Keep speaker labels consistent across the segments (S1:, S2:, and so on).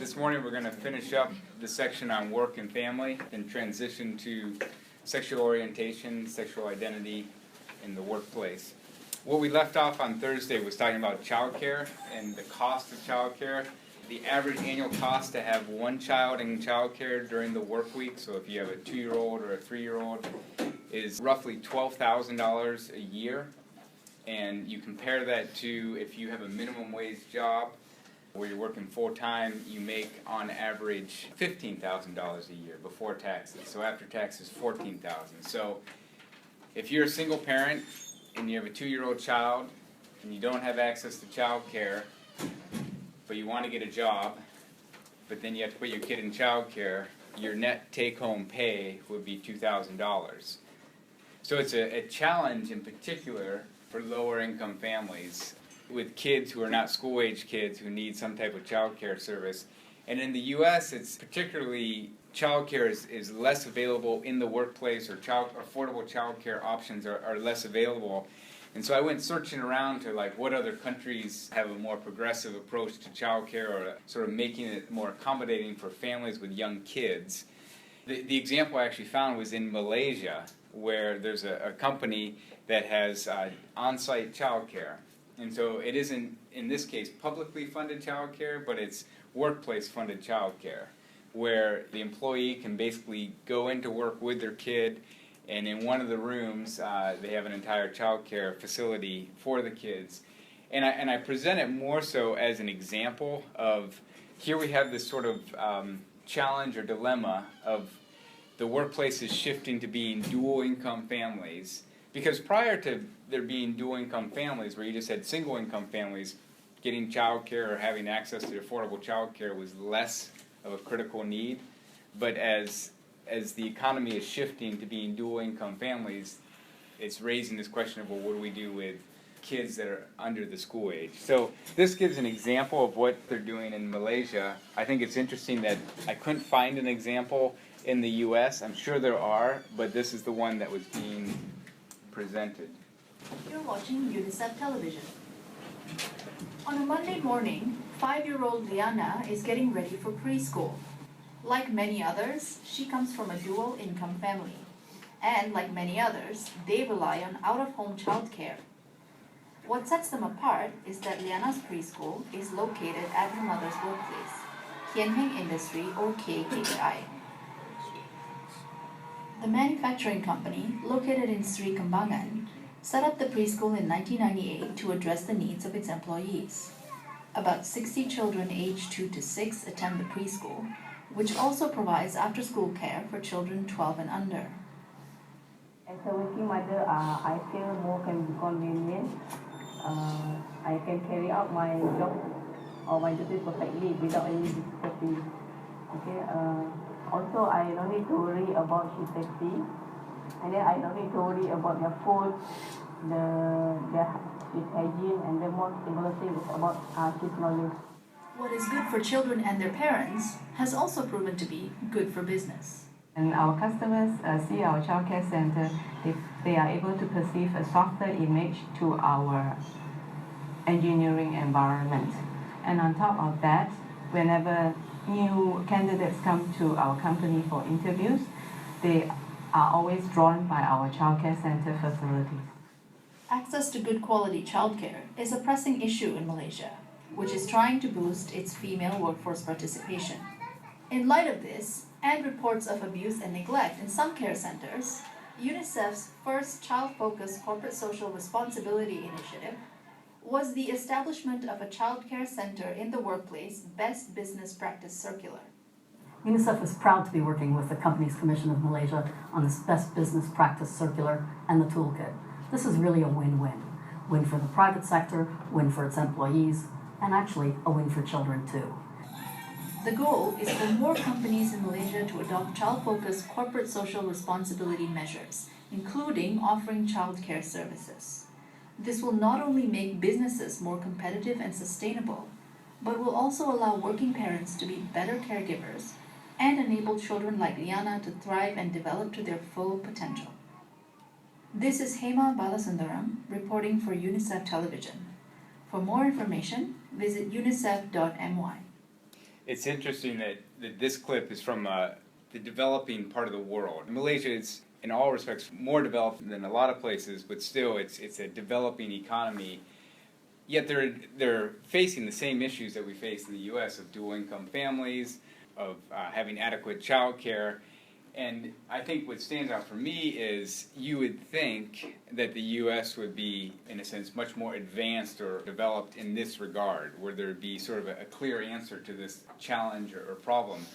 S1: This morning we're going to finish up the section on work and family and transition to sexual orientation, sexual identity in the workplace. What we left off on Thursday was talking about childcare and the cost of childcare. The average annual cost to have one child in childcare during the work week, so if you have a 2-year-old or a 3-year-old, is roughly $12,000 a year. And you compare that to if you have a minimum wage job where you're working full-time, you make on average $15,000 a year before taxes. So after taxes, $14,000. So if you're a single parent and you have a 2-year-old child and you don't have access to child care, but you want to get a job, but then you have to put your kid in child care, your net take-home pay would be $2,000. So it's a challenge in particular for lower-income families with kids who are not school-age kids who need some type of child care service. And in the U.S., it's particularly child care is less available in the workplace, or affordable child care options are less available. And so I went searching around to what other countries have a more progressive approach to child care, or sort of making it more accommodating for families with young kids. The example I actually found was in Malaysia, where there's a company that has on-site child care. And so it isn't, in this case, publicly funded child care, but it's workplace funded child care, where the employee can basically go into work with their kid, and in one of the rooms they have an entire child care facility for the kids. And I present it more so as an example of, here we have this sort of challenge or dilemma of the workplace is shifting to being dual-income families. Because prior to there being dual-income families, where you just had single-income families, getting child care or having access to affordable child care was less of a critical need. But as the economy is shifting to being dual-income families, it's raising this question of, well, what do we do with kids that are under the school age? So this gives an example of what they're doing in Malaysia. I think it's interesting that I couldn't find an example in the U.S. I'm sure there are, but this is the one that was being presented.
S2: You're watching UNICEF television. On a Monday morning, 5-year-old Liana is getting ready for preschool. Like many others, she comes from a dual-income family. And like many others, they rely on out-of-home childcare. What sets them apart is that Liana's preschool is located at her mother's workplace, Kian Heng Industry, or KHI. The manufacturing company, located in Sri Kembangan, set up the preschool in 1998 to address the needs of its employees. About 60 children aged 2 to 6 attend the preschool, which also provides after-school care for children 12 and under.
S3: As a working mother, I feel more convenient. I can carry out my job or my duties perfectly without any difficulty. Okay. Also, I don't need to worry about shift safety, and then I don't need to worry about their food, their shift hygiene, and the most important thing is about shift knowledge.
S2: What is good for children and their parents has also proven to be good for business.
S3: And our customers see our childcare center, they are able to perceive a softer image to our engineering environment. And on top of that, whenever new candidates come to our company for interviews, they are always drawn by our childcare center facilities.
S2: Access to good quality childcare is a pressing issue in Malaysia, which is trying to boost its female workforce participation. In light of this, and reports of abuse and neglect in some care centers, UNICEF's first child-focused corporate social responsibility initiative was the establishment of a child care center in the workplace Best Business Practice Circular.
S4: UNICEF is proud to be working with the Companies Commission of Malaysia on this Best Business Practice Circular and the Toolkit. This is really a win-win. Win for the private sector, win for its employees, and actually a win for children too.
S2: The goal is for more companies in Malaysia to adopt child-focused corporate social responsibility measures, including offering child care services. This will not only make businesses more competitive and sustainable, but will also allow working parents to be better caregivers and enable children like Liana to thrive and develop to their full potential. This is Hema Balasundaram reporting for UNICEF Television. For more information, visit unicef.my.
S1: it's interesting that this clip is from the developing part of the world. Malaysia is, in all respects, more developed than a lot of places, but still it's a developing economy. Yet they're facing the same issues that we face in the U.S. of dual-income families, of having adequate childcare. And I think what stands out for me is you would think that the U.S. would be, in a sense, much more advanced or developed in this regard, where there would be sort of a clear answer to this challenge or problem.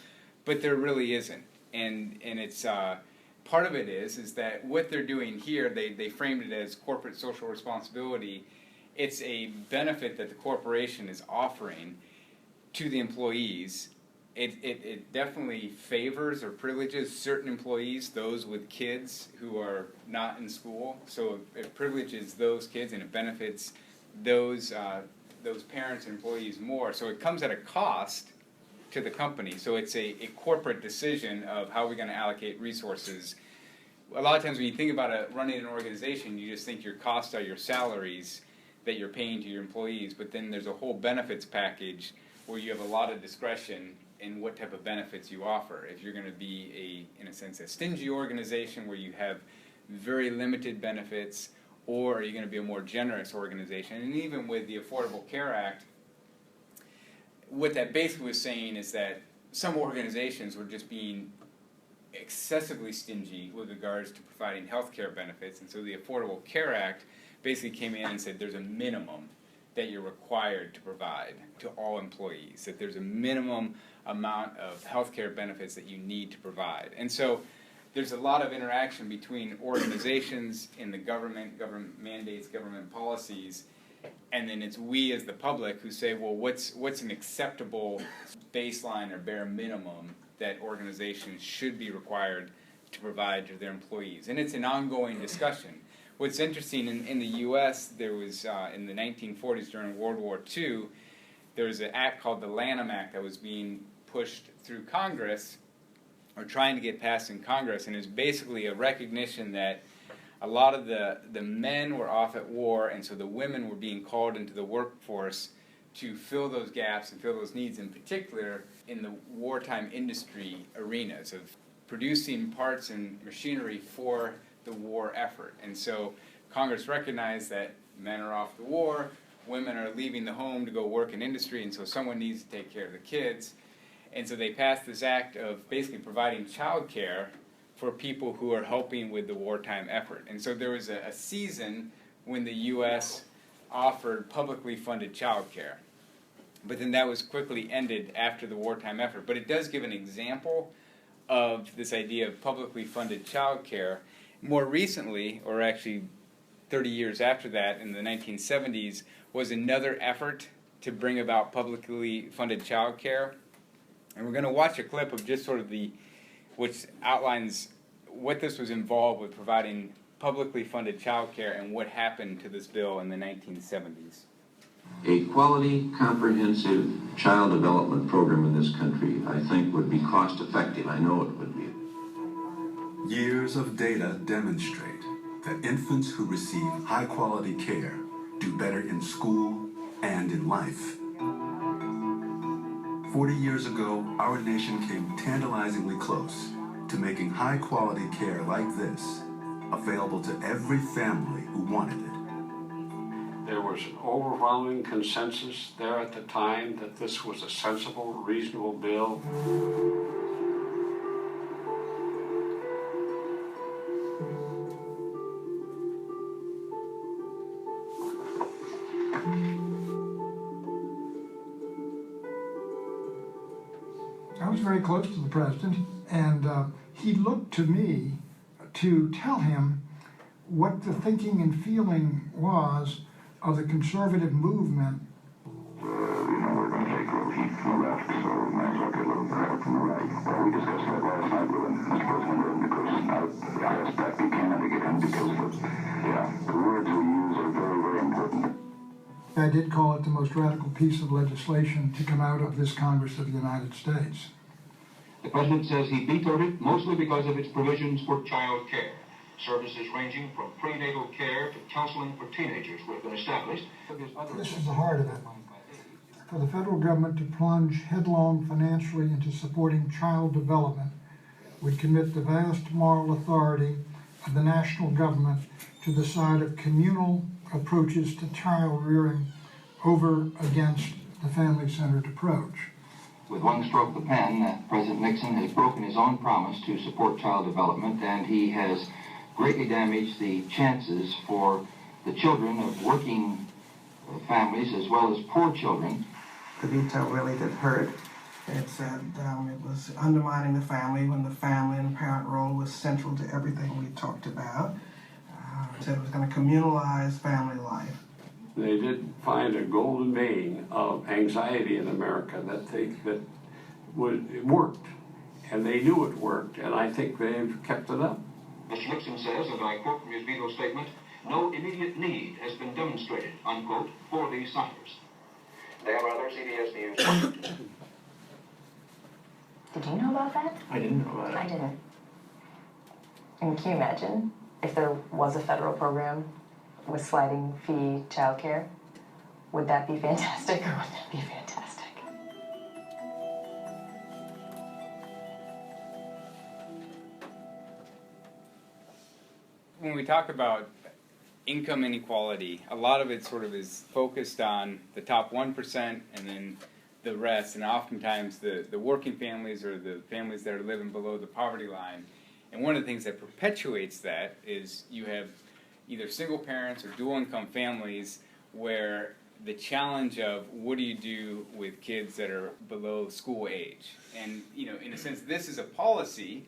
S1: But there really isn't. And it's part of it is that what they're doing here, they framed it as corporate social responsibility. It's a benefit that the corporation is offering to the employees. It definitely favors or privileges certain employees, those with kids who are not in school. So it privileges those kids and it benefits those parents and employees more. So it comes at a cost to the company. So it's a corporate decision of how we're going to allocate resources. A lot of times when you think about running an organization, you just think your costs are your salaries that you're paying to your employees, but then there's a whole benefits package where you have a lot of discretion in what type of benefits you offer. If you're going to be in a sense, a stingy organization where you have very limited benefits, or are you going to be a more generous organization? And even with the Affordable Care Act, what that basically was saying is that some organizations were just being excessively stingy with regards to providing health care benefits, and so the Affordable Care Act basically came in and said there's a minimum that you're required to provide to all employees, that there's a minimum amount of health care benefits that you need to provide. And so there's a lot of interaction between organizations in the government mandates, government policies, and then it's we as the public who say, well, what's an acceptable baseline or bare minimum that organizations should be required to provide to their employees? And it's an ongoing discussion. What's interesting, in the U.S., there was, in the 1940s during World War II, there was an act called the Lanham Act that was being pushed through Congress, or trying to get passed in Congress, and it's basically a recognition that a lot of the men were off at war, and so the women were being called into the workforce to fill those gaps and fill those needs, in particular in the wartime industry arenas of producing parts and machinery for the war effort. And so Congress recognized that men are off the war, women are leaving the home to go work in industry, and so someone needs to take care of the kids. And so they passed this act of basically providing child care for people who are helping with the wartime effort. And so there was a season when the U.S. offered publicly funded child care. But then that was quickly ended after the wartime effort. But it does give an example of this idea of publicly funded child care. More recently, or actually 30 years after that, in the 1970s, was another effort to bring about publicly funded child care. And we're going to watch a clip of just sort of which outlines what this was involved with providing publicly funded child care and what happened to this bill in the 1970s.
S5: A quality, comprehensive child development program in this country, I think, would be cost effective. I know it would be.
S6: Years of data demonstrate that infants who receive high-quality care do better in school and in life. 40 years ago, our nation came tantalizingly close to making high-quality care like this available to every family who wanted it.
S7: There was an overwhelming consensus there at the time that this was a sensible, reasonable bill.
S8: I was very close to the president, and he looked to me to tell him what the thinking and feeling was of the conservative movement.
S9: We're going to take heat from the left, so might look a little help from the right. We discussed that last night with Mr. President, because I asked Pat Buchanan to get him, because the words we use are very, very important.
S8: I did call it the most radical piece of legislation to come out of this Congress of the United States.
S10: The President says he vetoed it mostly because of its provisions for child care. Services ranging from prenatal care to counseling for teenagers have been established.
S8: This is the heart of it. for the federal government to plunge headlong financially into supporting child development would commit the vast moral authority of the national government to the side of communal approaches to child rearing over against the family-centered approach.
S10: With one stroke of the pen, President Nixon has broken his own promise to support child development, and he has greatly damaged the chances for the children of working families as well as poor children.
S11: The veto really did hurt. It said it was undermining the family when the family and parent role was central to everything we talked about. It said it was going to communalize family life.
S7: They did find a golden vein of anxiety in America that worked, and they knew it worked, and I think they've kept it up.
S10: Mr. Nixon says, and I quote from his veto statement, "No immediate need has been demonstrated," unquote, for these centers. Dan Rather, CBS News.
S12: Did you know about that?
S13: I didn't know about it.
S12: I didn't. And can you imagine if there was a federal program with sliding fee childcare? Would that be fantastic or would that be fantastic?
S1: When we talk about income inequality, a lot of it sort of is focused on the top 1% and then the rest, and oftentimes the working families or the families that are living below the poverty line. And one of the things that perpetuates that is you have either single parents or dual income families where the challenge of what do you do with kids that are below school age. And in a sense, this is a policy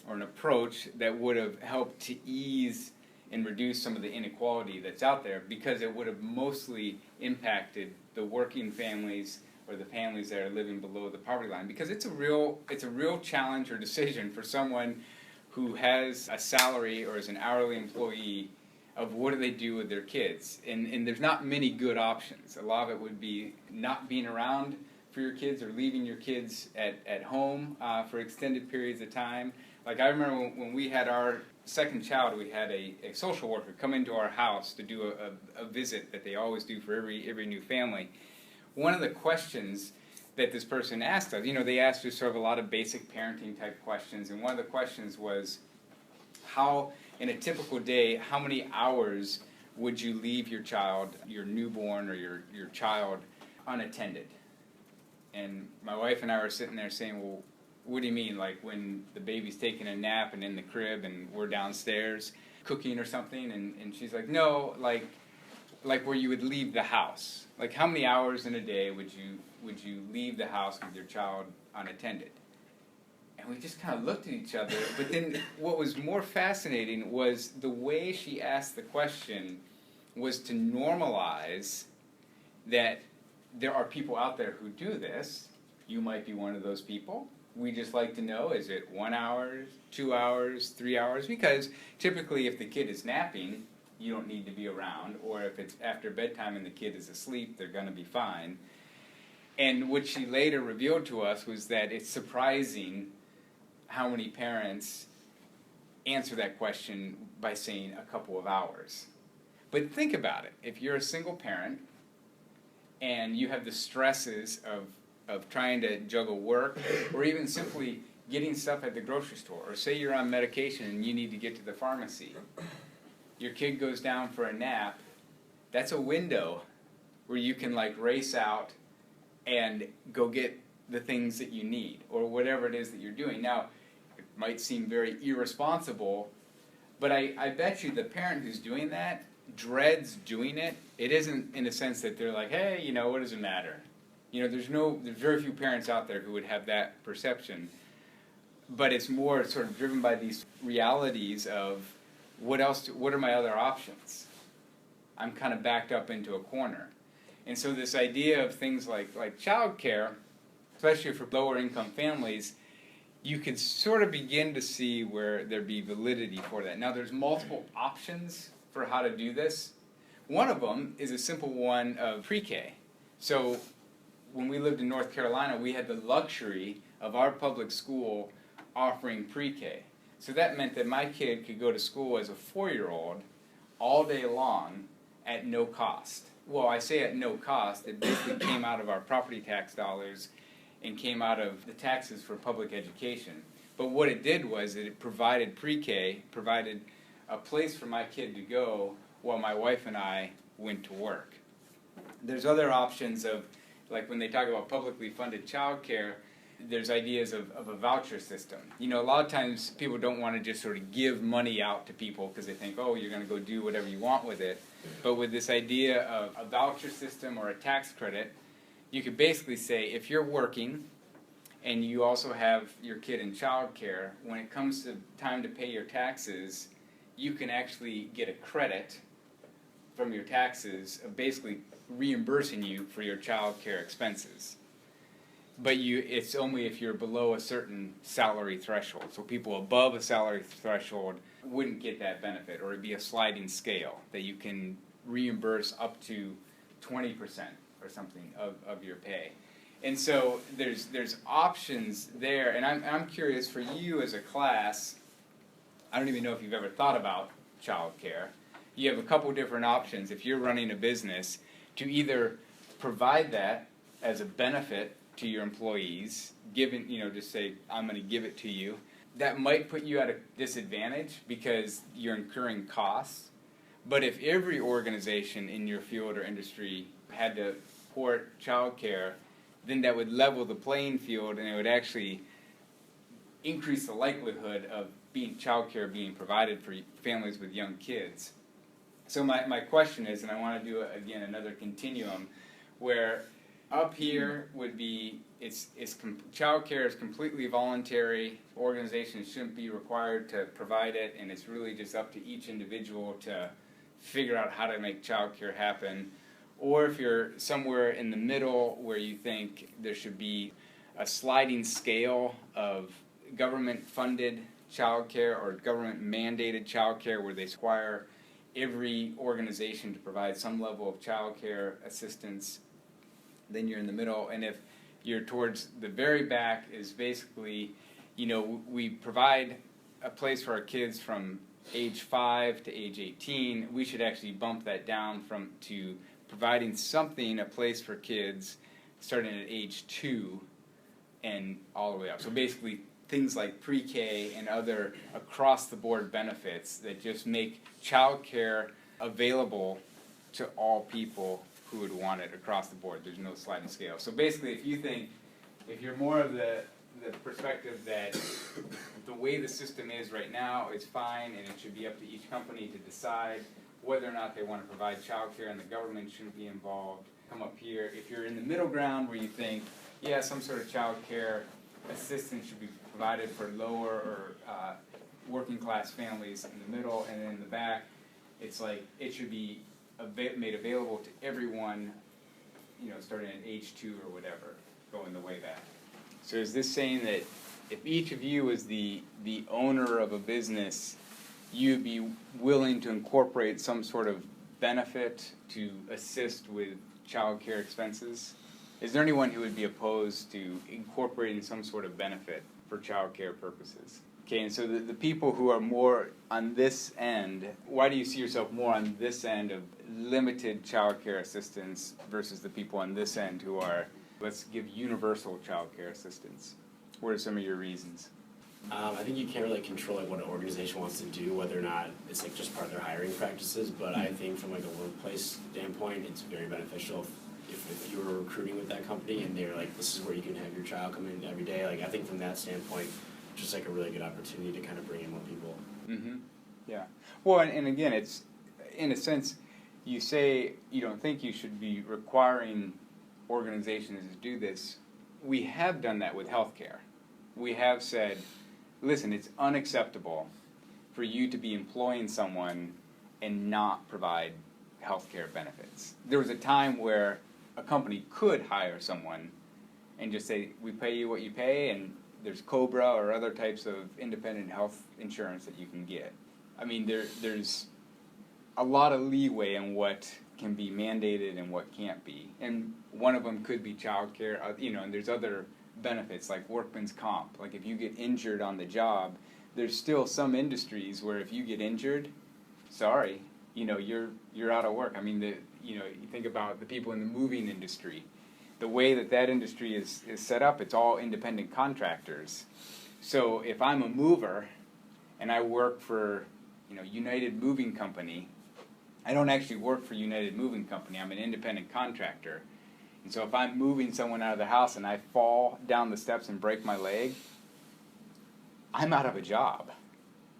S1: or an approach that would have helped to ease and reduce some of the inequality that's out there, because it would have mostly impacted the working families or the families that are living below the poverty line, because it's a real challenge or decision for someone who has a salary or is an hourly employee of what do they do with their kids. And there's not many good options. A lot of it would be not being around for your kids or leaving your kids at home for extended periods of time. Like I remember when we had our second child, we had a social worker come into our house to do a visit that they always do for every new family. One of the questions that this person asked us, they asked us sort of a lot of basic parenting type questions, and one of the questions was, how, in a typical day, how many hours would you leave your child, your newborn or your child, unattended? And my wife and I were sitting there saying, well, what do you mean, like when the baby's taking a nap and in the crib and we're downstairs cooking or something? And she's like, no, like where you would leave the house. Like how many hours in a day would you leave the house with your child unattended? And we just kind of looked at each other. But then what was more fascinating was the way she asked the question was to normalize that there are people out there who do this. You might be one of those people. We just like to know, is it 1 hour, 2 hours, 3 hours? Because typically if the kid is napping, you don't need to be around. Or if it's after bedtime and the kid is asleep, they're going to be fine. And what she later revealed to us was that it's surprising how many parents answer that question by saying a couple of hours. But think about it. If you're a single parent and you have the stresses of trying to juggle work or even simply getting stuff at the grocery store, or say you're on medication and you need to get to the pharmacy, your kid goes down for a nap, that's a window where you can race out and go get the things that you need or whatever it is that you're doing. Now, it might seem very irresponsible, but I bet you the parent who's doing that dreads doing it. It isn't in a sense that they're like, hey, what does it matter? There's very few parents out there who would have that perception, but it's more sort of driven by these realities of what are my other options? I'm kind of backed up into a corner. And so this idea of things like childcare, especially for lower income families, you can sort of begin to see where there'd be validity for that. Now there's multiple options for how to do this. One of them is a simple one of pre-K. So when we lived in North Carolina, we had the luxury of our public school offering pre-K. So that meant that my kid could go to school as a 4-year-old all day long at no cost. well, I say at no cost. It basically came out of our property tax dollars and came out of the taxes for public education. But what it did was it provided pre-K, provided a place for my kid to go while my wife and I went to work. There's other options of, like when they talk about publicly funded childcare, there's ideas of a voucher system. You know, a lot of times people don't want to just sort of give money out to people because they think, oh, you're going to go do whatever you want with it. But with this idea of a voucher system or a tax credit, you could basically say if you're working and you also have your kid in childcare, when it comes to time to pay your taxes, you can actually get a credit from your taxes of basically reimbursing you for your childcare expenses. But it's only if you're below a certain salary threshold. So people above a salary threshold wouldn't get that benefit, or it'd be a sliding scale that you can reimburse up to 20% or something of your pay. And so there's options there, and I'm curious for you as a class. I don't even know if you've ever thought about childcare. You have a couple different options if you're running a business to either provide that as a benefit to your employees, given, just say, I'm going to give it to you. That might put you at a disadvantage because you're incurring costs. But if every organization in your field or industry had to support childcare, then that would level the playing field, and it would actually increase the likelihood of childcare being provided for families with young kids. So my question is, and I want to do, again, another continuum, where up here would be, childcare is completely voluntary. Organizations shouldn't be required to provide it, and it's really just up to each individual to figure out how to make childcare happen. Or if you're somewhere in the middle where you think there should be a sliding scale of government-funded childcare or government-mandated childcare where they require every organization to provide some level of childcare assistance, then you're in the middle. And if you're towards the very back is basically, we provide a place for our kids from age 5 to age 18. We should actually bump that down to providing something, a place for kids starting at age 2 and all the way up. So basically things like pre-K and other across-the-board benefits that just make childcare available to all people who would want it across the board. There's no sliding scale. So basically, if you're more of the perspective that the way the system is right now is fine, and it should be up to each company to decide whether or not they want to provide childcare, and the government shouldn't be involved, come up here. If you're in the middle ground where you think, yeah, some sort of childcare assistance should be provided for lower or working class families in the middle, and then in the back, it's like it should be made available to everyone, starting at age 2 or whatever, going the way back. So is this saying that if each of you is the owner of a business, you'd be willing to incorporate some sort of benefit to assist with child care expenses? Is there anyone who would be opposed to incorporating some sort of benefit for child care purposes? Okay, and so the people who are more on this end, why do you see yourself more on this end of limited child care assistance versus the people on this end who are, let's give universal child care assistance? What are some of your reasons?
S13: I think you can't really control what an organization wants to do, whether or not it's just part of their hiring practices, but I think from a workplace standpoint, it's very beneficial if you were recruiting with that company and they're like, this is where you can have your child come in every day. I think from that standpoint, just a really good opportunity to kind of bring in more people.
S1: Mm-hmm. Yeah. Well, and again, it's, in a sense, you say you don't think you should be requiring organizations to do this. We have done that with healthcare. We have said, listen, it's unacceptable for you to be employing someone and not provide healthcare benefits. There was a time where a company could hire someone and just say, we pay you what you pay, and there's COBRA or other types of independent health insurance that you can get. I mean, there's a lot of leeway in what can be mandated and what can't be. And one of them could be childcare, and there's other benefits like workman's comp. Like if you get injured on the job, there's still some industries where if you get injured, sorry, you're out of work. I mean, you think about the people in the moving industry. The way that industry is set up, it's all independent contractors. So if I'm a mover and I work for, United Moving Company, I don't actually work for United Moving Company. I'm an independent contractor. And so if I'm moving someone out of the house and I fall down the steps and break my leg, I'm out of a job.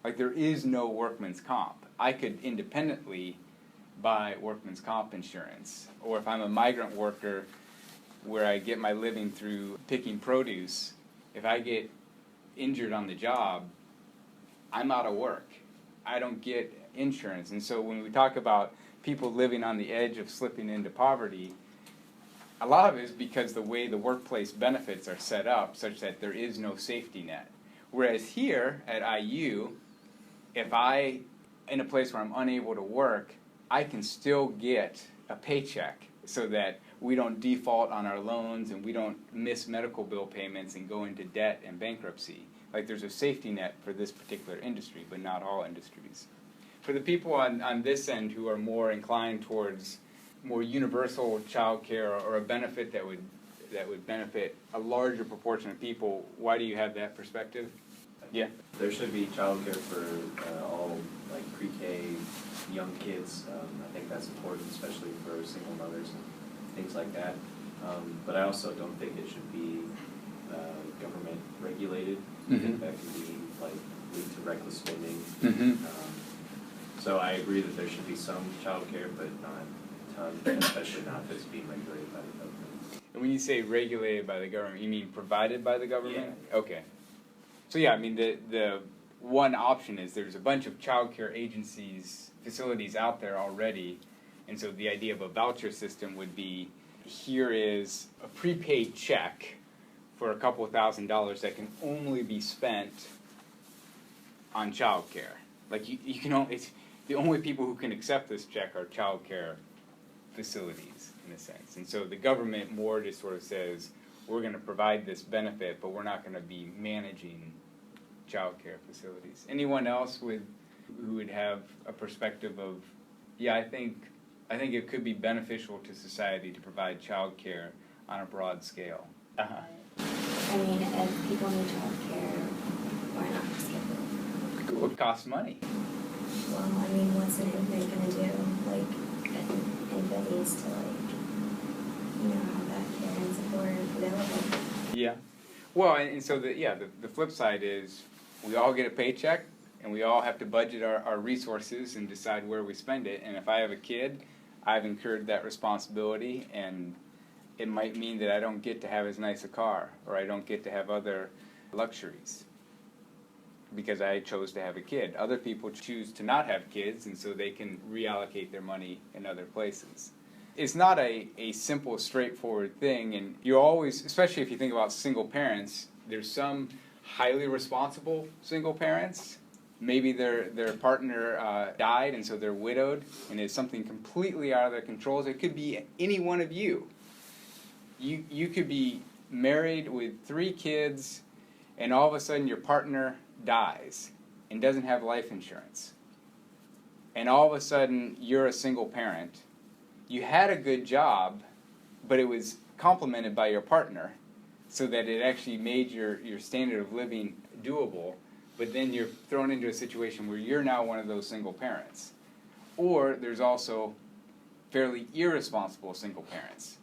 S1: Like, there is no workman's comp. I could independently buy workman's comp insurance. Or if I'm a migrant worker where I get my living through picking produce, if I get injured on the job, I'm out of work. I don't get insurance. And so when we talk about people living on the edge of slipping into poverty, a lot of it is because the way the workplace benefits are set up such that there is no safety net. Whereas here at IU, if I, in a place where I'm unable to work, I can still get a paycheck so that we don't default on our loans and we don't miss medical bill payments and go into debt and bankruptcy. Like, there's a safety net for this particular industry, but not all industries. For the people on this end who are more inclined towards more universal child care or a benefit that would benefit a larger proportion of people, why do you have that perspective? Yeah.
S14: There should be childcare for all, like, pre-K young kids. I think that's important, especially for single mothers and things like that. But I also don't think it should be government regulated. I think that can be, like, lead to reckless spending. So I agree that there should be some childcare, but not a ton, especially not if it's being regulated by the government.
S1: And when you say regulated by the government, you mean provided by the government?
S14: Yeah.
S1: Okay. So yeah, I mean, the one option is there's a bunch of child care agencies, facilities out there already, and so the idea of a voucher system would be, here is a prepaid check for a couple $1,000s that can only be spent on child care. Like, you can only, the only people who can accept this check are child care facilities, in a sense. And so the government more just sort of says, we're going to provide this benefit, but we're not going to be managing child care facilities. Anyone else who would have a perspective of, yeah, I think it could be beneficial to society to provide child care on a broad scale?
S15: I mean, if people need child care, why not just give them?
S1: It would cost money.
S15: Well, I mean, what's an infant gonna do? Like, an infant needs to, like, have that care and support available.
S1: Yeah. Well, and so the flip side is we all get a paycheck and we all have to budget our resources and decide where we spend it. And if I have a kid, I've incurred that responsibility, and it might mean that I don't get to have as nice a car, or I don't get to have other luxuries because I chose to have a kid. Other people choose to not have kids, and so they can reallocate their money in other places. It's not a simple, straightforward thing, and you always, especially if you think about single parents, there's some highly responsible single parents. Maybe their partner died, and so they're widowed, and it's something completely out of their control. It could be any one of you. You could be married with 3 kids, and all of a sudden your partner dies and doesn't have life insurance. And all of a sudden you're a single parent. You had a good job, but it was complemented by your partner so that it actually made your standard of living doable, but then you're thrown into a situation where you're now one of those single parents. Or there's also fairly irresponsible single parents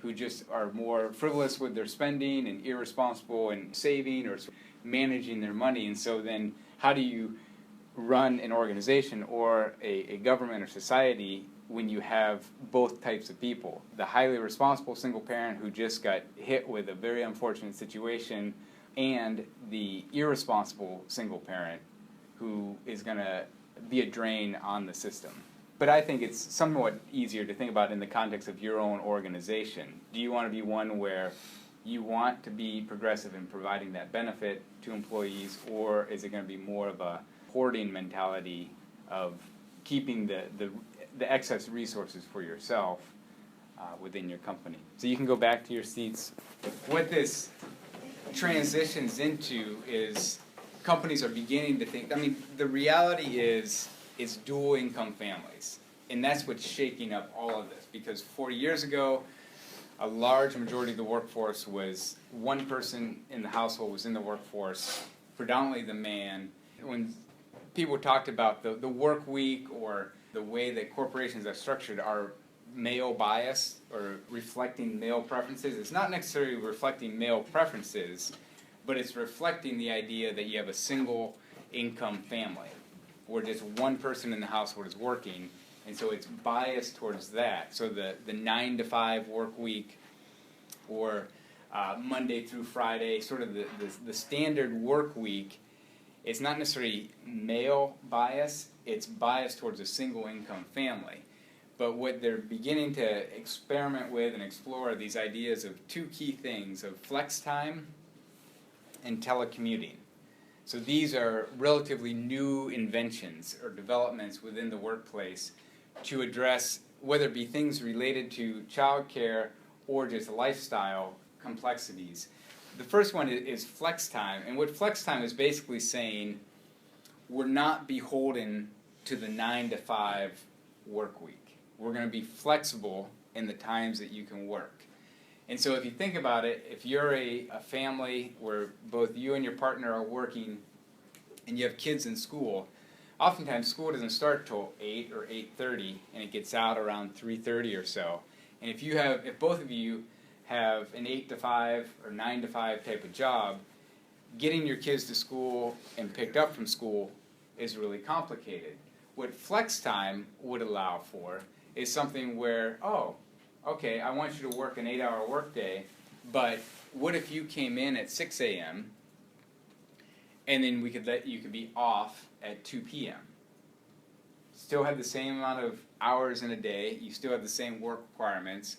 S1: who just are more frivolous with their spending and irresponsible in saving or managing their money. And so then how do you run an organization or a government or society when you have both types of people? The highly responsible single parent who just got hit with a very unfortunate situation, and the irresponsible single parent who is going to be a drain on the system. But I think it's somewhat easier to think about in the context of your own organization. Do you want to be one where you want to be progressive in providing that benefit to employees, or is it going to be more of a hoarding mentality of keeping the excess resources for yourself within your company? So you can go back to your seats. What this transitions into is companies are beginning to think, I mean, the reality is it's dual income families. And that's what's shaking up all of this, because 40 years ago, a large majority of the workforce was one person in the household was in the workforce, predominantly the man. When people talked about the work week or the way that corporations are structured are male bias or reflecting male preferences, it's not necessarily reflecting male preferences, but it's reflecting the idea that you have a single income family where just one person in the household is working, and so it's biased towards that. So the 9 to 5 work week or Monday through Friday, sort of the standard work week, it's not necessarily male bias, it's biased towards a single income family. But what they're beginning to experiment with and explore are these ideas of two key things, of flex time and telecommuting. So these are relatively new inventions or developments within the workplace to address whether it be things related to childcare or just lifestyle complexities. The first one is flex time, and what flex time is basically saying we're not beholden to the 9 to 5 work week. We're going to be flexible in the times that you can work. And so if you think about it, if you're a family where both you and your partner are working and you have kids in school, oftentimes school doesn't start till 8 or 8:30 and it gets out around 3:30 or so. And if both of you have an 8 to 5 or 9 to 5 type of job, getting your kids to school and picked up from school is really complicated. What flex time would allow for is something where, oh, okay, I want you to work an 8-hour workday, but what if you came in at 6 a.m. and then you could be off at 2 p.m. Still have the same amount of hours in a day, you still have the same work requirements,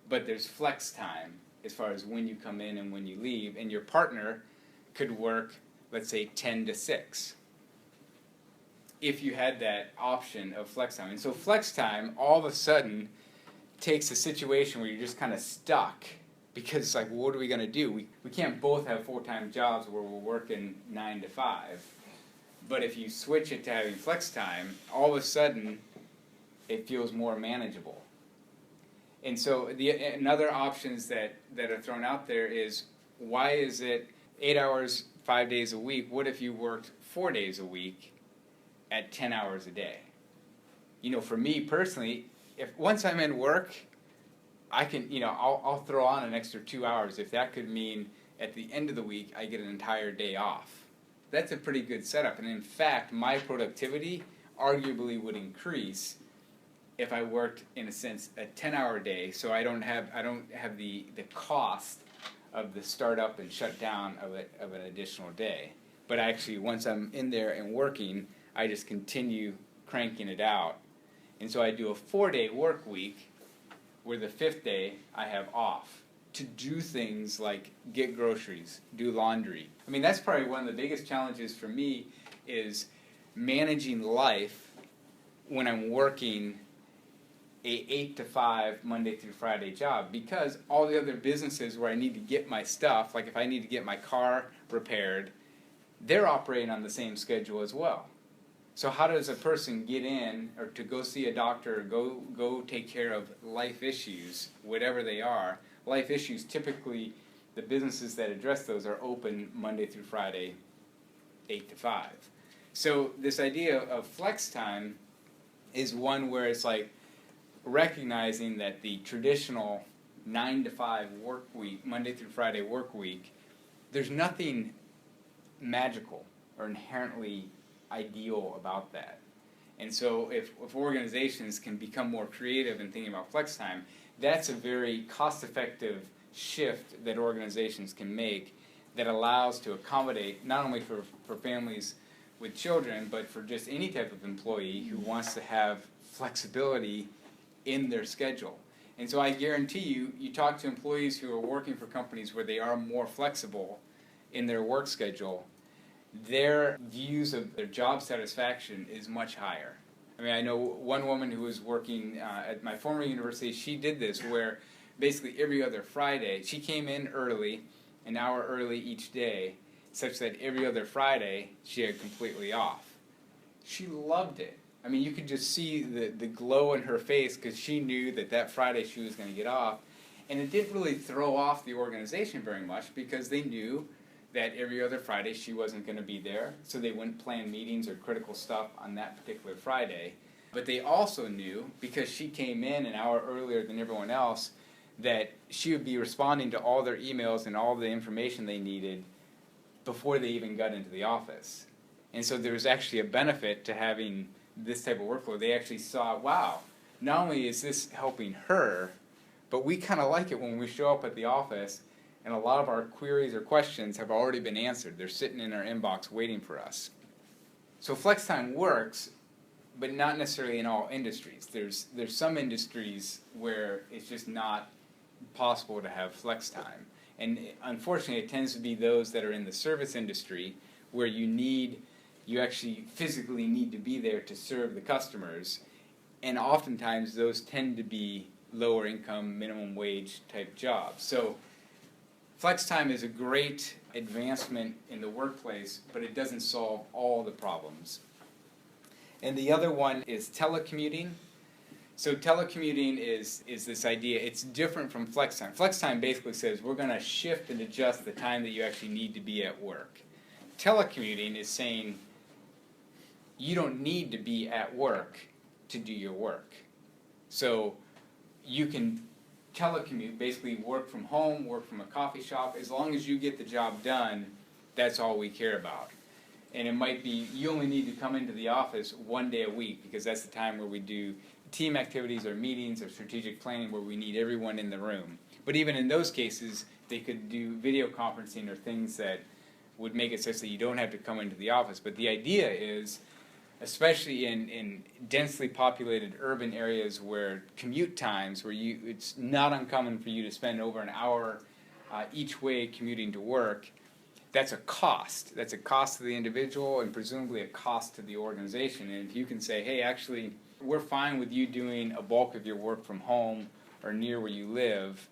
S1: but there's flex time as far as when you come in and when you leave, and your partner could work, let's say, 10 to 6. If you had that option of flex time. And so flex time all of a sudden takes a situation where you're just kind of stuck, because it's like, well, what are we going to do? We can't both have full-time jobs where we're working 9 to 5. But if you switch it to having flex time, all of a sudden it feels more manageable. And so another options that are thrown out there is, why is it 8 hours, 5 days a week? What if you worked 4 days a week at 10 hours a day? You know, for me personally, if once I'm in work, I can, I'll throw on an extra 2 hours if that could mean at the end of the week I get an entire day off. That's a pretty good setup, and in fact, my productivity arguably would increase if I worked, in a sense, a 10-hour day, so I don't have the cost of the startup and shutdown of an additional day. But actually, once I'm in there and working, I just continue cranking it out. And so I do a 4-day work week where the 5th day I have off to do things like get groceries, do laundry. I mean, that's probably one of the biggest challenges for me, is managing life when I'm working a 8 to 5 Monday through Friday job, because all the other businesses where I need to get my stuff, like if I need to get my car repaired, they're operating on the same schedule as well. So how does a person get in, or to go see a doctor, or go take care of life issues, whatever they are? Life issues, typically the businesses that address those are open Monday through Friday, 8 to 5. So this idea of flex time is one where it's like recognizing that the traditional 9 to 5 work week, Monday through Friday work week, there's nothing magical or inherently ideal about that. And so if organizations can become more creative in thinking about flex time, that's a very cost-effective shift that organizations can make that allows to accommodate not only for families with children, but for just any type of employee who wants to have flexibility in their schedule. And so I guarantee you talk to employees who are working for companies where they are more flexible in their work schedule, their views of their job satisfaction is much higher. I mean, I know one woman who was working at my former university, she did this where basically every other Friday, she came in early, an hour early each day, such that every other Friday she had completely off. She loved it. I mean, you could just see the glow in her face because she knew that that Friday she was going to get off. And it didn't really throw off the organization very much because they knew that every other Friday she wasn't going to be there, so they wouldn't plan meetings or critical stuff on that particular Friday. But they also knew, because she came in an hour earlier than everyone else, that she would be responding to all their emails and all the information they needed before they even got into the office. And so there was actually a benefit to having this type of workload. They actually saw, wow, not only is this helping her, but we kind of like it when we show up at the office and a lot of our queries or questions have already been answered. They're sitting in our inbox waiting for us. So Flextime works, but not necessarily in all industries. There's some industries where it's just not possible to have Flextime. And unfortunately, it tends to be those that are in the service industry where you actually physically need to be there to serve the customers. And oftentimes, those tend to be lower income, minimum wage type jobs. So Flextime is a great advancement in the workplace, but it doesn't solve all the problems. And the other one is telecommuting. So telecommuting is this idea, it's different from Flextime. Flextime basically says we're going to shift and adjust the time that you actually need to be at work. Telecommuting is saying you don't need to be at work to do your work. So you can telecommute, basically work from home, work from a coffee shop. As long as you get the job done, that's all we care about. And it might be you only need to come into the office one day a week because that's the time where we do team activities or meetings or strategic planning where we need everyone in the room. But even in those cases, they could do video conferencing or things that would make it such that you don't have to come into the office. But the idea is, especially in densely populated urban areas where commute times, where it's not uncommon for you to spend over an hour each way commuting to work, that's a cost. That's a cost to the individual and presumably a cost to the organization. And if you can say, hey, actually, we're fine with you doing a bulk of your work from home or near where you live,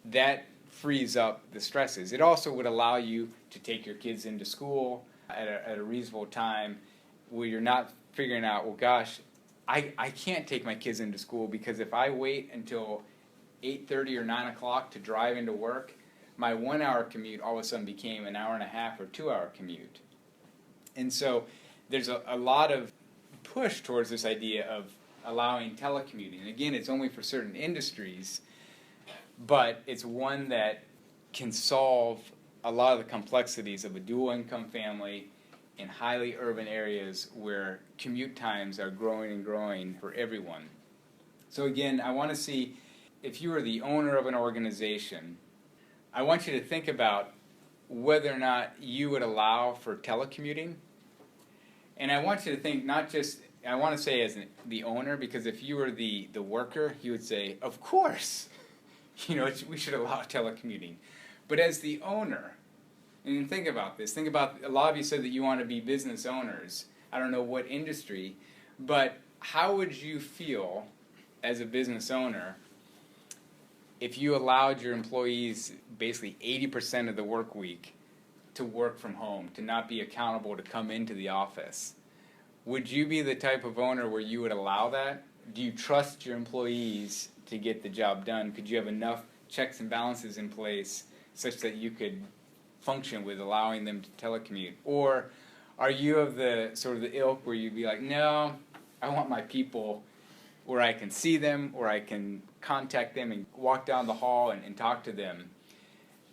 S1: that frees up the stresses. It also would allow you to take your kids into school at a reasonable time where you're not figuring out, well, gosh, I can't take my kids into school because if I wait until 8:30 or 9 o'clock to drive into work, my 1 hour commute all of a sudden became an hour and a half or 2 hour commute. And so there's a lot of push towards this idea of allowing telecommuting. And again, it's only for certain industries, but it's one that can solve a lot of the complexities of a dual income family in highly urban areas where commute times are growing and growing for everyone. So again, I want to see, if you are the owner of an organization, I want you to think about whether or not you would allow for telecommuting. And I want you to think not just, I want to say as the owner, because if you were the worker, you would say, of course, we should allow telecommuting. But as the owner, and think about this, think about, a lot of you said that you want to be business owners. I don't know what industry, but how would you feel as a business owner if you allowed your employees basically 80% of the work week to work from home, to not be accountable to come into the office? Would you be the type of owner where you would allow that? Do you trust your employees to get the job done? Could you have enough checks and balances in place such that you could function with allowing them to telecommute? Or are you of the sort of the ilk where you'd be like, no, I want my people where I can see them, or I can contact them and walk down the hall and talk to them?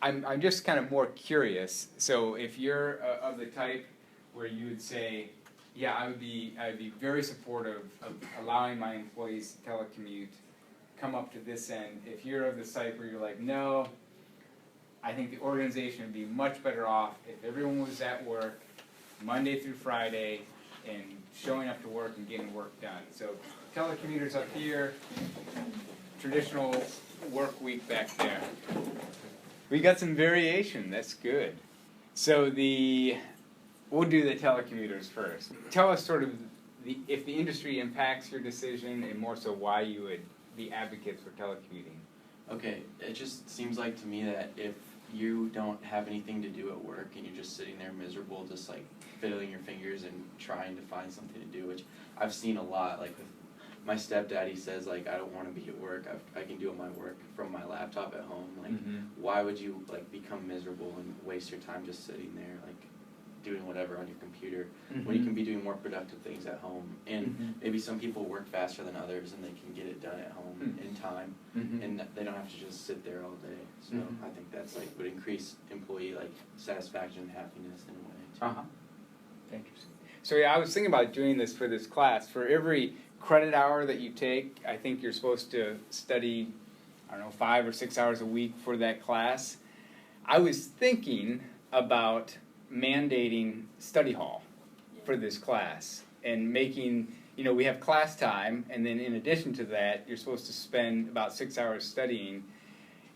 S1: I'm just kind of more curious. So if you're of the type where you would say, yeah, I'd be very supportive of allowing my employees to telecommute, come up to this end. If you're of the type where you're like, no, I think the organization would be much better off if everyone was at work Monday through Friday and showing up to work and getting work done. So telecommuters up here, traditional work week back there. We got some variation, that's good. So we'll do the telecommuters first. Tell us sort of if the industry impacts your decision, and more so why you would be advocates for telecommuting.
S16: Okay, it just seems like to me that if you don't have anything to do at work and you're just sitting there miserable, just like fiddling your fingers and trying to find something to do, which I've seen a lot. Like with my stepdad, he says like, I don't want to be at work. I can do my work from my laptop at home. Like, why would you like become miserable and waste your time just sitting there like doing whatever on your computer when you can be doing more productive things at home? And maybe some people work faster than others and they can get it done at home in time, and they don't have to just sit there all day. So I think that's like would increase employee like satisfaction and happiness in a way too.
S1: Interesting. So yeah, I was thinking about doing this for this class. For every credit hour that you take, I think you're supposed to study, I don't know, 5 or 6 hours a week for that class. I was thinking about mandating study hall for this class and making, you know, we have class time, and then in addition to that, you're supposed to spend about 6 hours studying.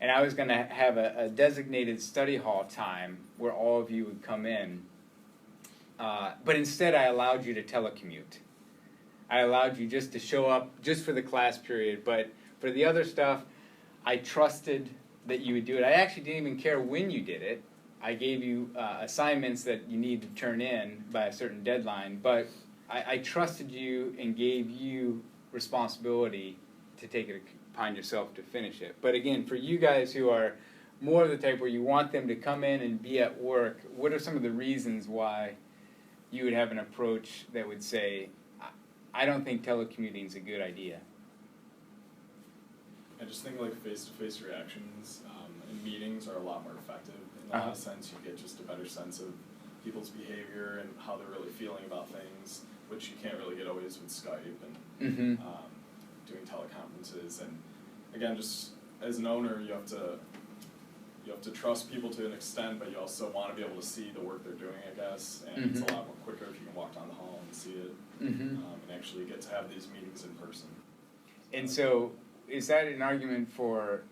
S1: And I was going to have a designated study hall time where all of you would come in. But instead, I allowed you to telecommute. I allowed you just to show up just for the class period. But for the other stuff, I trusted that you would do it. I actually didn't even care when you did it. I gave you assignments that you need to turn in by a certain deadline. But I trusted you and gave you responsibility to take it upon yourself to finish it. But again, for you guys who are more of the type where you want them to come in and be at work, what are some of the reasons why you would have an approach that would say, I don't think telecommuting is a good idea?
S17: I just think like face-to-face reactions in meetings are a lot more effective. In a lot of sense, you get just a better sense of people's behavior and how they're really feeling about things, which you can't really get always with Skype and doing teleconferences. And again, just as an owner, you have to trust people to an extent, but you also want to be able to see the work they're doing, I guess. And it's a lot more quicker if you can walk down the hall and see it, and actually get to have these meetings in person.
S1: And so, is that an argument for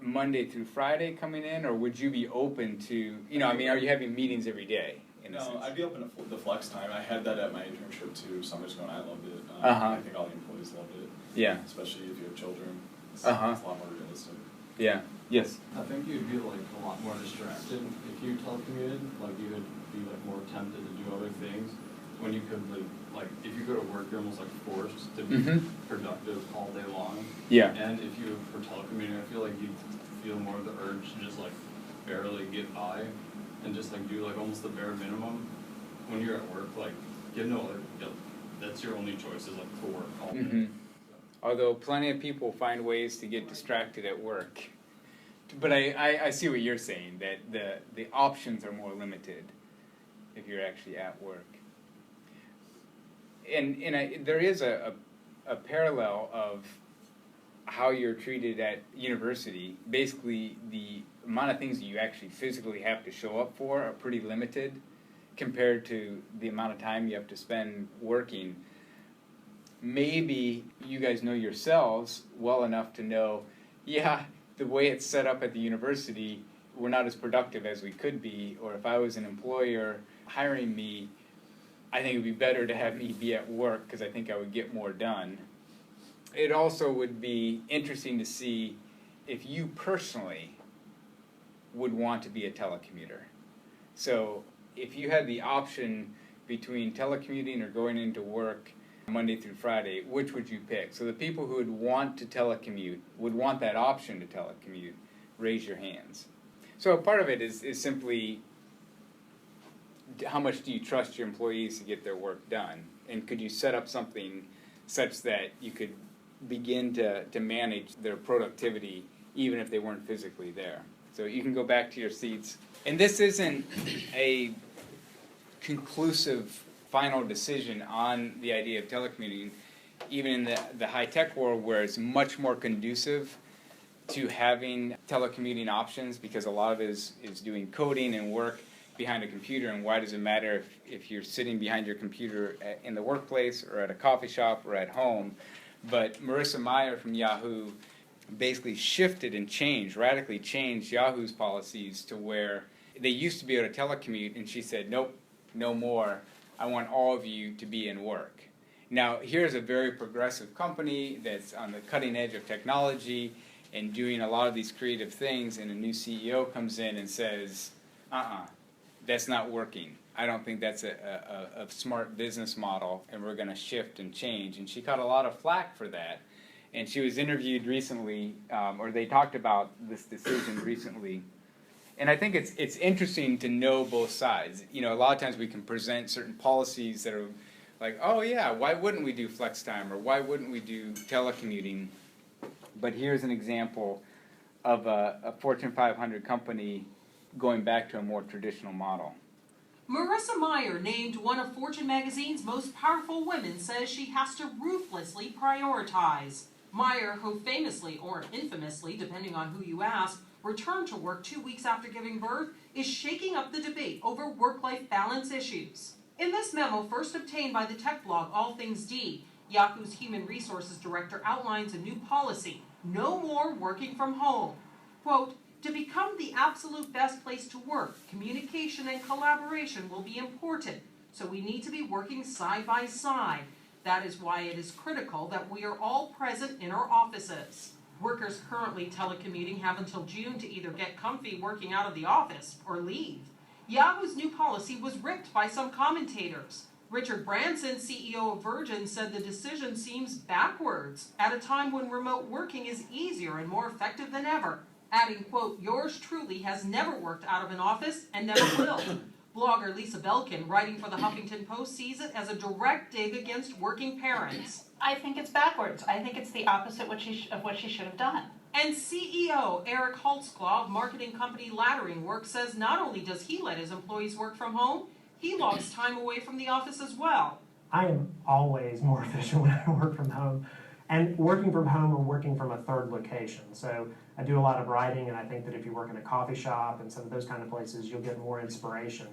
S1: Monday through Friday coming in, or would you be open to, you know, I mean, are you having meetings every day?
S17: No, I'd be open to the flex time. I had that at my internship 2 summers ago, and I loved it. I think all the employees loved it.
S1: Yeah.
S17: Especially if you have children. It's a lot more realistic.
S1: Yeah. Yes.
S18: I think you'd be like a lot more distracted if you telecommuted. Like you would be like more tempted to do other things when you could like if you go to work, you're almost like forced to be productive all day long.
S1: Yeah.
S18: And if you were telecommuting, I feel like you'd feel more of the urge to just like barely get by and just like do like almost the bare minimum. When you're at work, like you know, that's your only choice is like to work all day.
S1: Although plenty of people find ways to get distracted at work. But I see what you're saying, that the options are more limited if you're actually at work. And there is a parallel of how you're treated at university. Basically, the amount of things that you actually physically have to show up for are pretty limited compared to the amount of time you have to spend working. Maybe you guys know yourselves well enough to know, yeah, the way it's set up at the university, we're not as productive as we could be, or if I was an employer hiring me, I think it would be better to have me be at work because I think I would get more done. It also would be interesting to see if you personally would want to be a telecommuter. So if you had the option between telecommuting or going into work Monday through Friday, which would you pick? So the people who would want to telecommute, would want that option to telecommute, raise your hands. So part of it is simply how much do you trust your employees to get their work done? And could you set up something such that you could begin to manage their productivity even if they weren't physically there? So you can go back to your seats. And this isn't a conclusive final decision on the idea of telecommuting, even in the high-tech world where it's much more conducive to having telecommuting options because a lot of it is doing coding and work behind a computer, and why does it matter if you're sitting behind your computer in the workplace or at a coffee shop or at home? But Marissa Mayer from Yahoo basically shifted and radically changed Yahoo's policies to where they used to be able to telecommute, and she said, nope, no more. I want all of you to be in work. Now, here's a very progressive company that's on the cutting edge of technology, and doing a lot of these creative things, and a new CEO comes in and says, that's not working. I don't think that's a smart business model, and we're going to shift and change. And she caught a lot of flack for that. And she was interviewed recently, or they talked about this decision recently. And I think it's interesting to know both sides. You know, a lot of times we can present certain policies that are like, oh yeah, why wouldn't we do Flextime, or why wouldn't we do telecommuting? But here's an example of a Fortune 500 company going back to a more traditional model.
S19: Marissa Meyer, named one of Fortune magazine's most powerful women, says she has to ruthlessly prioritize. Meyer, who famously or infamously, depending on who you ask, returned to work 2 weeks after giving birth, is shaking up the debate over work-life balance issues. In this memo, first obtained by the tech blog All Things D, Yahoo's Human Resources Director outlines a new policy: no more working from home. Quote, to become the absolute best place to work, communication and collaboration will be important, so we need to be working side by side. That is why it is critical that we are all present in our offices. Workers currently telecommuting have until June to either get comfy working out of the office or leave. Yahoo's new policy was ripped by some commentators. Richard Branson, CEO of Virgin, said the decision seems backwards at a time when remote working is easier and more effective than ever, adding, quote, yours truly has never worked out of an office and never will. Blogger Lisa Belkin, writing for the Huffington Post, sees it as a direct dig against working parents.
S20: I think it's backwards. I think it's the opposite of what she should have done.
S19: And CEO Eric Holtzclaw of marketing company Laddering Works says not only does he let his employees work from home, he logs time away from the office as well.
S21: I am always more efficient when I work from home, and working from home or working from a third location. So I do a lot of writing, and I think that if you work in a coffee shop and some of those kind of places, you'll get more inspiration.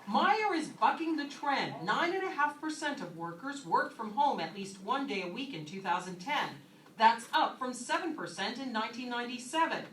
S19: Meyer is bucking the trend. 9.5% of workers worked from home at least 1 day a week in 2010. That's up from 7% in 1997.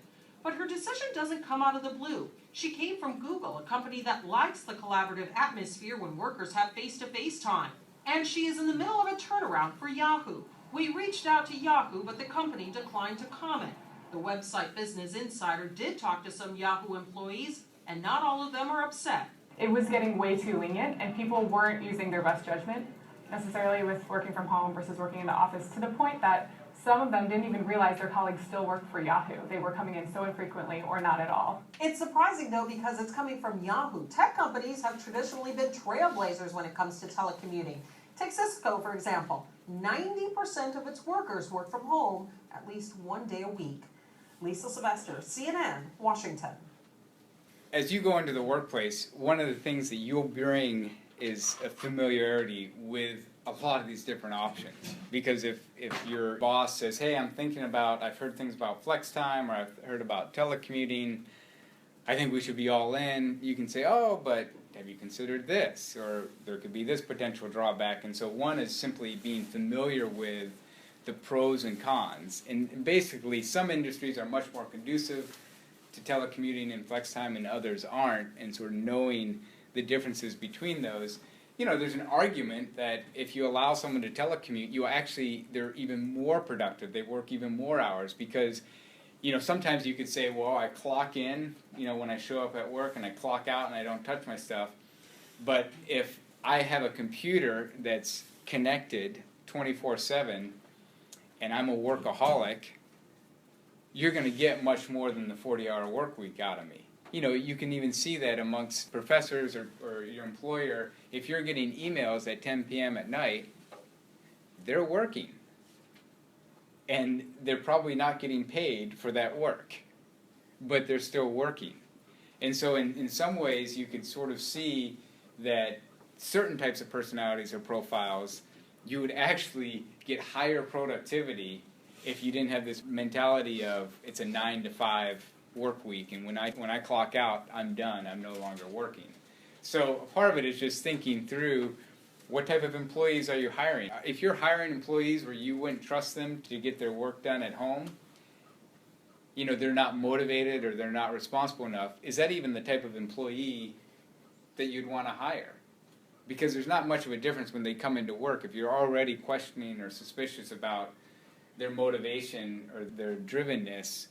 S19: But her decision doesn't come out of the blue. She came from Google, a company that likes the collaborative atmosphere when workers have face-to-face time. And she is in the middle of a turnaround for Yahoo. We reached out to Yahoo, but the company declined to comment. The website Business Insider did talk to some Yahoo employees, and not all of them are upset.
S22: It was getting way too lenient, and people weren't using their best judgment necessarily with working from home versus working in the office, to the point that some of them didn't even realize their colleagues still worked for Yahoo. They were coming in so infrequently or not at all.
S19: It's surprising, though, because it's coming from Yahoo. Tech companies have traditionally been trailblazers when it comes to telecommuting. Take Cisco, for example. 90% of its workers work from home at least 1 day a week. Lisa Sylvester, CNN, Washington.
S1: As you go into the workplace, one of the things that you'll bring is a familiarity with a lot of these different options. Because if your boss says, hey, I've heard things about Flextime, or I've heard about telecommuting, I think we should be all in, you can say, oh, but have you considered this? Or there could be this potential drawback. And so one is simply being familiar with the pros and cons. And basically, some industries are much more conducive to telecommuting and Flextime and others aren't, and sort of knowing the differences between those. You know, there's an argument that if you allow someone to telecommute, they're even more productive. They work even more hours because, you know, sometimes you could say, well, I clock in, you know, when I show up at work, and I clock out and I don't touch my stuff. But if I have a computer that's connected 24/7 and I'm a workaholic, you're going to get much more than the 40-hour work week out of me. You know, you can even see that amongst professors or your employer. If you're getting emails at 10 p.m. at night, they're working. And they're probably not getting paid for that work, but they're still working. And so in some ways, you could sort of see that certain types of personalities or profiles, you would actually get higher productivity if you didn't have this mentality of it's a 9 to 5 work week, and when I clock out, I'm done, I'm no longer working. So a part of it is just thinking through what type of employees are you hiring. If you're hiring employees where you wouldn't trust them to get their work done at home, you know, they're not motivated or they're not responsible enough, is that even the type of employee that you'd want to hire? Because there's not much of a difference when they come into work. If you're already questioning or suspicious about their motivation or their drivenness,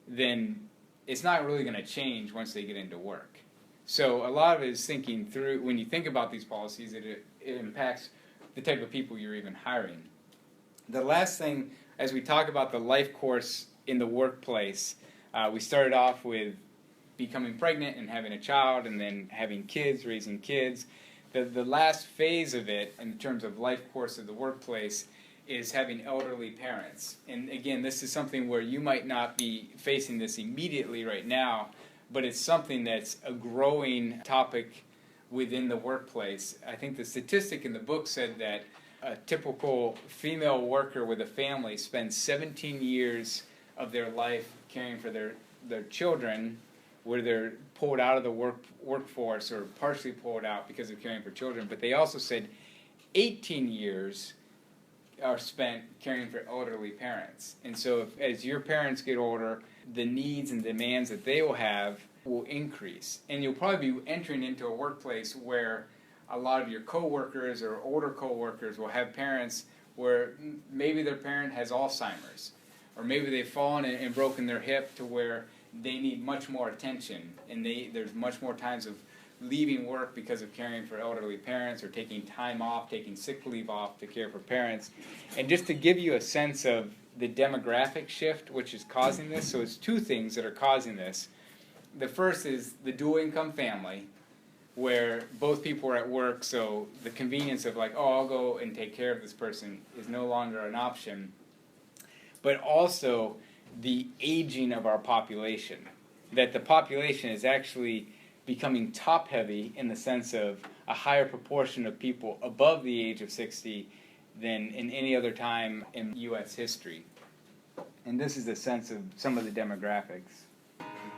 S1: then it's not really going to change once they get into work. So a lot of it is thinking through, when you think about these policies, it impacts the type of people you're even hiring. The last thing, as we talk about the life course in the workplace, we started off with becoming pregnant and having a child, and then having kids, raising kids. The last phase of it, in terms of life course of the workplace, is having elderly parents. And again, this is something where you might not be facing this immediately right now, but it's something that's a growing topic within the workplace. I think the statistic in the book said that a typical female worker with a family spends 17 years of their life caring for their children, where they're pulled out of the workforce or partially pulled out because of caring for children. But they also said 18 years are spent caring for elderly parents. And so as your parents get older, the needs and demands that they will have will increase. And you'll probably be entering into a workplace where a lot of your coworkers or older coworkers will have parents where maybe their parent has Alzheimer's, or maybe they've fallen and broken their hip to where they need much more attention, and there's much more times of leaving work because of caring for elderly parents, or taking time off, taking sick leave off to care for parents. And just to give you a sense of the demographic shift which is causing this, so it's two things that are causing this. The first is the dual income family, where both people are at work, so the convenience of like, oh, I'll go and take care of this person is no longer an option. But also the aging of our population, that the population is actually becoming top-heavy in the sense of a higher proportion of people above the age of 60 than in any other time in U.S. history. And this is a sense of some of the demographics.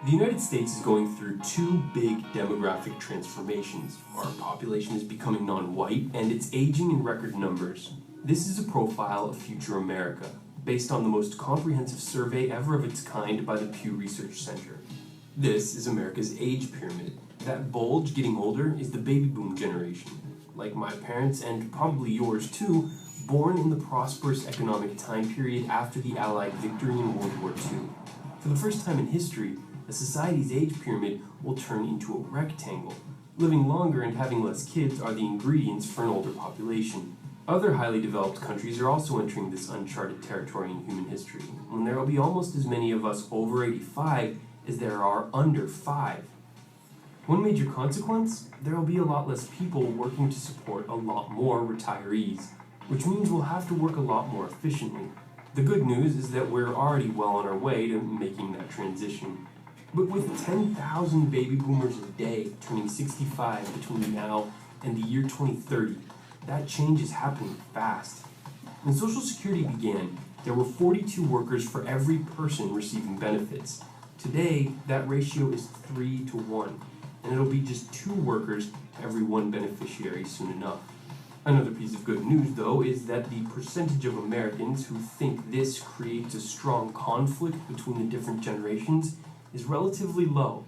S3: The United States is going through two big demographic transformations. Our population is becoming non-white, and it's aging in record numbers. This is a profile of future America, based on the most comprehensive survey ever of its kind by the Pew Research Center. This is America's age pyramid. That bulge getting older is the baby boom generation, like my parents and probably yours too, born in the prosperous economic time period after the Allied victory in World War II. For the first time in history, a society's age pyramid will turn into a rectangle. Living longer and having less kids are the ingredients for an older population. Other highly developed countries are also entering this uncharted territory in human history, when there will be almost as many of us over 85 as there are under 5. One major consequence, there will be a lot less people working to support a lot more retirees, which means we'll have to work a lot more efficiently. The good news is that we're already well on our way to making that transition. But with 10,000 baby boomers a day turning 65 between now and the year 2030, that change is happening fast. When Social Security began, there were 42 workers for every person receiving benefits. Today, that ratio is 3 to 1, and it'll be just 2 workers to every 1 beneficiary soon enough. Another piece of good news, though, is that the percentage of Americans who think this creates a strong conflict between the different generations is relatively low.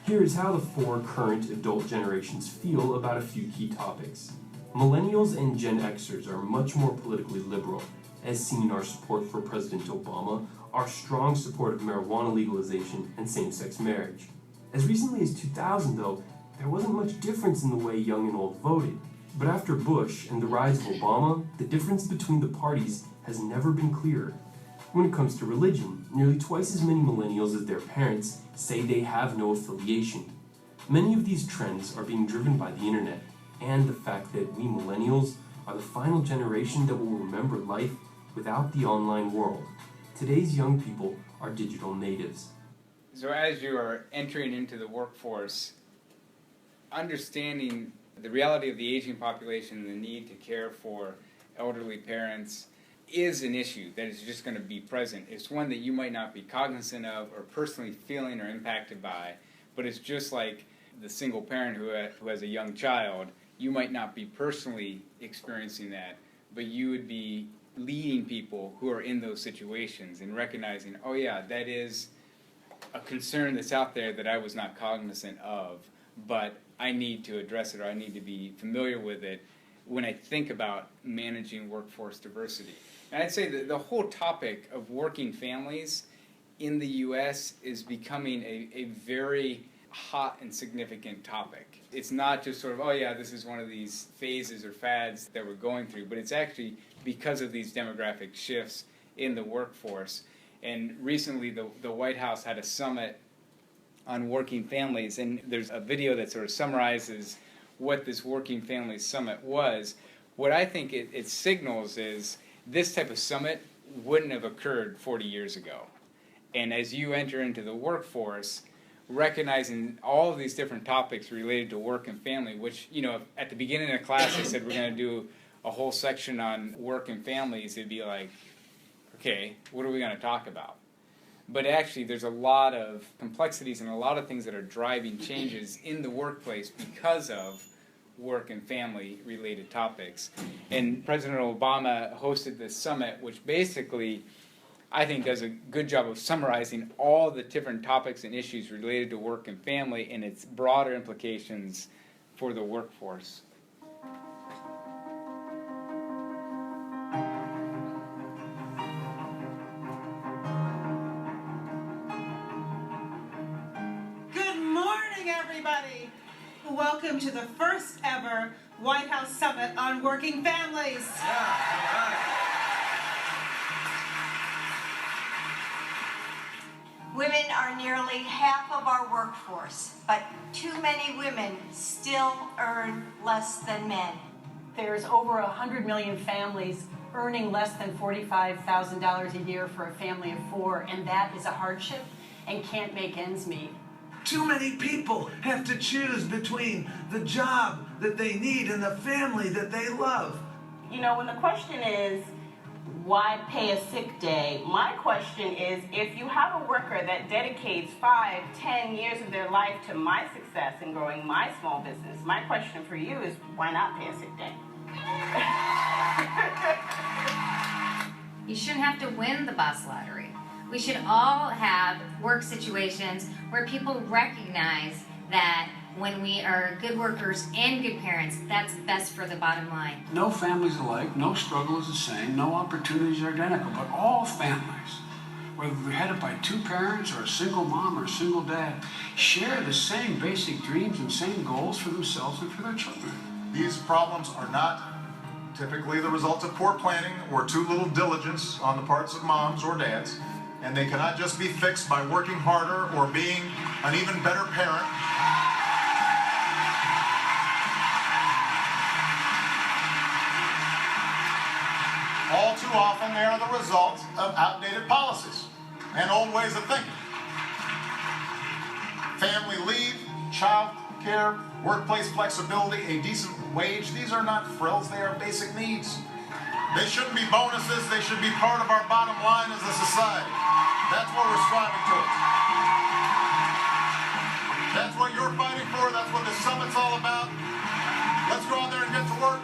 S3: Here is how the 4 current adult generations feel about a few key topics. Millennials and Gen Xers are much more politically liberal, as seen in our support for President Obama, our strong support of marijuana legalization, and same-sex marriage. As recently as 2000, though, there wasn't much difference in the way young and old voted. But after Bush and the rise of Obama, the difference between the parties has never been clearer. When it comes to religion, nearly twice as many millennials as their parents say they have no affiliation. Many of these trends are being driven by the internet, and the fact that we millennials are the final generation that will remember life without the online world. Today's young people are digital natives.
S1: So as you are entering into the workforce, understanding the reality of the aging population and the need to care for elderly parents is an issue that is just going to be present. It's one that you might not be cognizant of or personally feeling or impacted by, but it's just like the single parent who has a young child. You might not be personally experiencing that, but you would be leading people who are in those situations and recognizing, oh yeah, that is a concern that's out there that I was not cognizant of, but I need to address it, or I need to be familiar with it when I think about managing workforce diversity. And I'd say that the whole topic of working families in the US is becoming a very hot and significant topic. It's not just sort of, oh yeah, this is one of these phases or fads that we're going through, but it's actually because of these demographic shifts in the workforce. And recently the White House had a summit on working families, and there's a video that sort of summarizes what this Working Families Summit was. What I think it signals is this type of summit wouldn't have occurred 40 years ago. And as you enter into the workforce, recognizing all of these different topics related to work and family, which, you know, at the beginning of the class they said we're going to do a whole section on work and families, it'd be like, okay, what are we going to talk about? But actually there's a lot of complexities and a lot of things that are driving changes in the workplace because of work and family related topics. And President Obama hosted this summit, which basically I think does a good job of summarizing all the different topics and issues related to work and family and its broader implications for the workforce.
S2: Good morning, everybody. Welcome to the first ever White House Summit on Working Families.
S4: Women are nearly half of our workforce, but too many women still earn less than men.
S23: There's over 100 million families earning less than $45,000 a year for a family of 4, and that is a hardship and can't make ends meet.
S24: Too many people have to choose between the job that they need and the family that they love.
S25: You know, when the question is, why pay a sick day? My question is, if you have a worker that dedicates 5, 10 years of their life to my success in growing my small business, my question for you is, why not pay a sick day?
S26: You shouldn't have to win the bus lottery. We should all have work situations where people recognize that when we are good workers and good parents, that's best for the bottom line.
S27: No family's alike, no struggle is the same, no opportunities are identical, but all families, whether they're headed by 2 parents or a single mom or a single dad, share the same basic dreams and same goals for themselves and for their children.
S28: These problems are not typically the result of poor planning or too little diligence on the parts of moms or dads, and they cannot just be fixed by working harder or being an even better parent. All too often, they are the result of outdated policies and old ways of thinking. Family leave, child care, workplace flexibility, a decent wage, these are not frills, they are basic needs. They shouldn't be bonuses, they should be part of our bottom line as a society. That's what we're striving towards. That's what you're fighting for, that's what this summit's all about. Let's go out there and get to work.